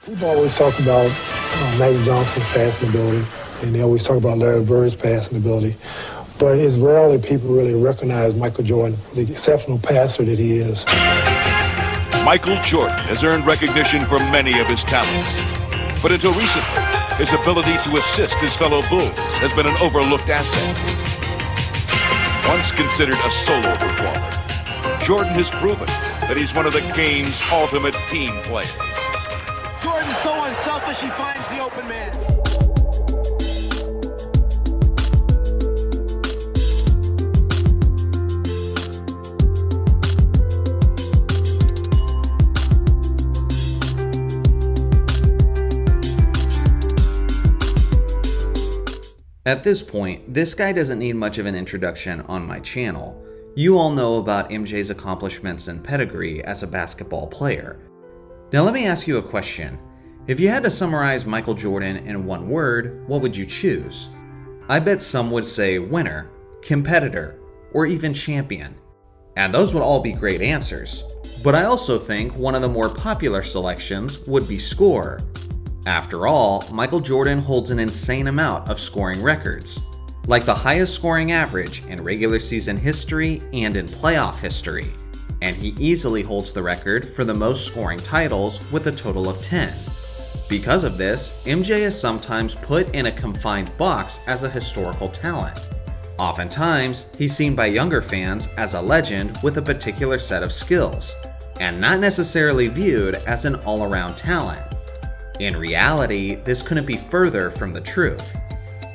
People always talk about Magic Johnson's passing ability, and they always talk about Larry Bird's passing ability. But it's rare that people really recognize Michael Jordan for the exceptional passer that he is. Michael Jordan has earned recognition for many of his talents. But until recently, his ability to assist his fellow Bulls has been an overlooked asset. Once considered a solo performer, Jordan has proven that he's one of the game's ultimate team players. Jordan's so unselfish, he finds the open man. At this point, this guy doesn't need much of an introduction on my channel. You all know about MJ's accomplishments and pedigree as a basketball player. Now let me ask you a question. If you had to summarize Michael Jordan in one word, what would you choose? I bet some would say winner, competitor, or even champion. And those would all be great answers. But I also think one of the more popular selections would be scorer. After all, Michael Jordan holds an insane amount of scoring records, like the highest scoring average in regular season history and in playoff history, and he easily holds the record for the most scoring titles with a total of 10. Because of this, MJ is sometimes put in a confined box as a historical talent. Oftentimes, he's seen by younger fans as a legend with a particular set of skills, and not necessarily viewed as an all-around talent. In reality, this couldn't be further from the truth.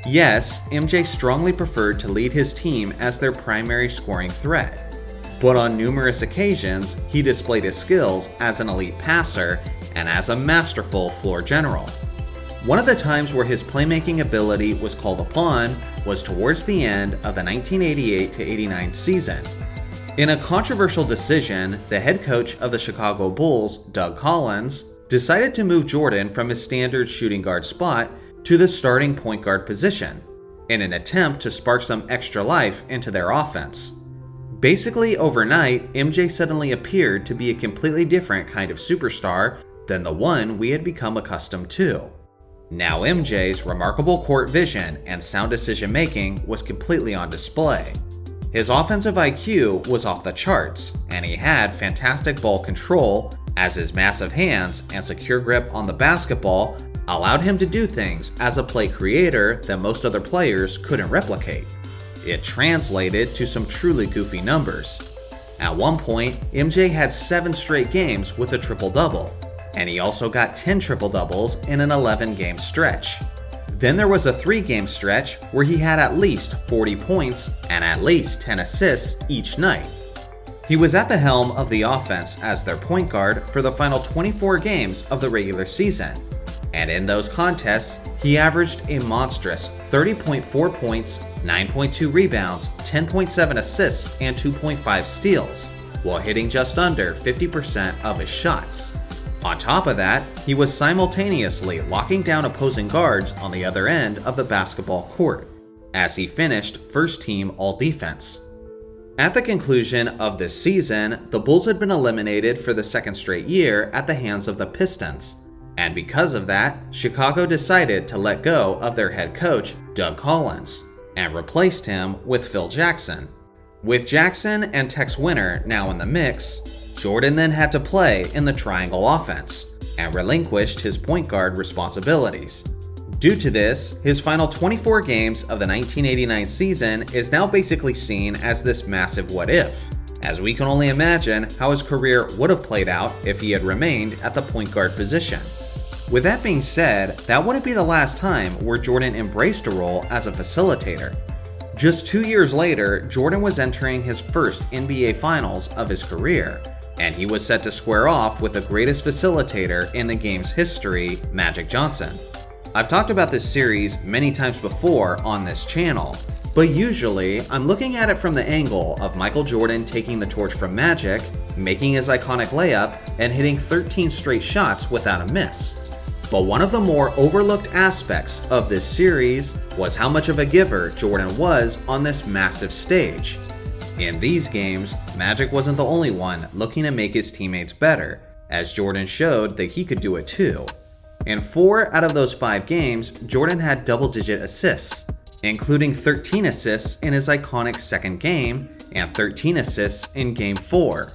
Yes, MJ strongly preferred to lead his team as their primary scoring threat, but on numerous occasions, he displayed his skills as an elite passer and as a masterful floor general. One of the times where his playmaking ability was called upon was towards the end of the 1988-89 season. In a controversial decision, the head coach of the Chicago Bulls, Doug Collins, decided to move Jordan from his standard shooting guard spot to the starting point guard position, in an attempt to spark some extra life into their offense. Basically overnight, MJ suddenly appeared to be a completely different kind of superstar than the one we had become accustomed to. Now MJ's remarkable court vision and sound decision making was completely on display. His offensive IQ was off the charts, and he had fantastic ball control, as his massive hands and secure grip on the basketball allowed him to do things as a play creator that most other players couldn't replicate. It translated to some truly goofy numbers. At one point, MJ had 7 straight games with a triple-double, and he also got 10 triple-doubles in an 11-game stretch. Then there was a 3-game stretch where he had at least 40 points and at least 10 assists each night. He was at the helm of the offense as their point guard for the final 24 games of the regular season, and in those contests, he averaged a monstrous 30.4 points, 9.2 rebounds, 10.7 assists, and 2.5 steals, while hitting just under 50% of his shots. On top of that, he was simultaneously locking down opposing guards on the other end of the basketball court, as he finished first team all-defense. At the conclusion of this season, the Bulls had been eliminated for the second straight year at the hands of the Pistons, and because of that, Chicago decided to let go of their head coach, Doug Collins, and replaced him with Phil Jackson. With Jackson and Tex Winter now in the mix, Jordan then had to play in the triangle offense, and relinquished his point guard responsibilities. Due to this, his final 24 games of the 1989 season is now basically seen as this massive what if, as we can only imagine how his career would have played out if he had remained at the point guard position. With that being said, that wouldn't be the last time where Jordan embraced a role as a facilitator. Just 2 years later, Jordan was entering his first NBA Finals of his career, and he was set to square off with the greatest facilitator in the game's history, Magic Johnson. I've talked about this series many times before on this channel, but usually I'm looking at it from the angle of Michael Jordan taking the torch from Magic, making his iconic layup, and hitting 13 straight shots without a miss. But one of the more overlooked aspects of this series was how much of a giver Jordan was on this massive stage. In these games, Magic wasn't the only one looking to make his teammates better, as Jordan showed that he could do it too. In 4 out of those 5 games, Jordan had double-digit assists, including 13 assists in his iconic second game and 13 assists in Game 4.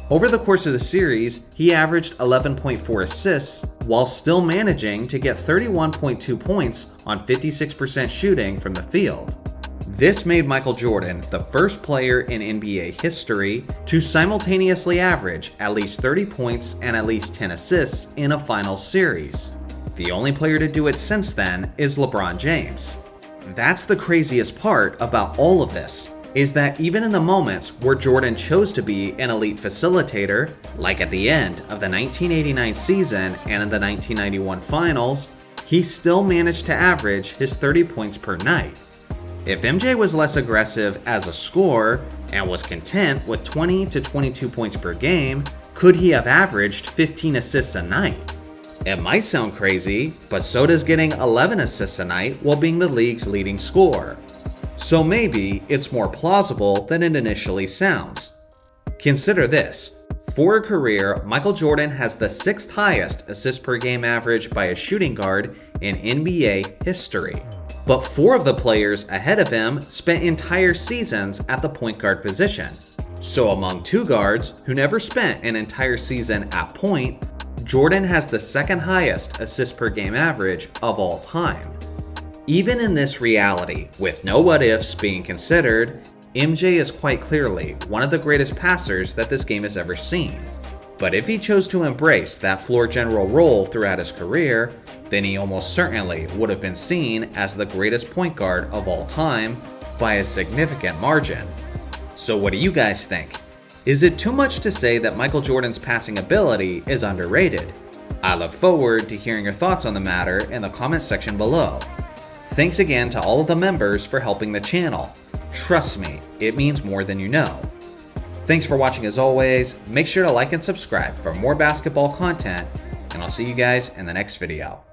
Over the course of the series, he averaged 11.4 assists while still managing to get 31.2 points on 56% shooting from the field. This made Michael Jordan the first player in NBA history to simultaneously average at least 30 points and at least 10 assists in a finals series. The only player to do it since then is LeBron James. That's the craziest part about all of this, is that even in the moments where Jordan chose to be an elite facilitator, like at the end of the 1989 season and in the 1991 finals, he still managed to average his 30 points per night. If MJ was less aggressive as a scorer and was content with 20 to 22 points per game, could he have averaged 15 assists a night? It might sound crazy, but so does getting 11 assists a night while being the league's leading scorer. So maybe it's more plausible than it initially sounds. Consider this. For a career, Michael Jordan has the 6th highest assist per game average by a shooting guard in NBA history. But 4 of the players ahead of him spent entire seasons at the point guard position. So among 2 guards who never spent an entire season at point, Jordan has the 2nd highest assist per game average of all time. Even in this reality, with no what-ifs being considered, MJ is quite clearly one of the greatest passers that this game has ever seen. But if he chose to embrace that floor general role throughout his career, then he almost certainly would have been seen as the greatest point guard of all time by a significant margin. So what do you guys think? Is it too much to say that Michael Jordan's passing ability is underrated? I look forward to hearing your thoughts on the matter in the comments section below. Thanks again to all of the members for helping the channel. Trust me, it means more than you know. Thanks for watching as always. Make sure to like and subscribe for more basketball content, and I'll see you guys in the next video.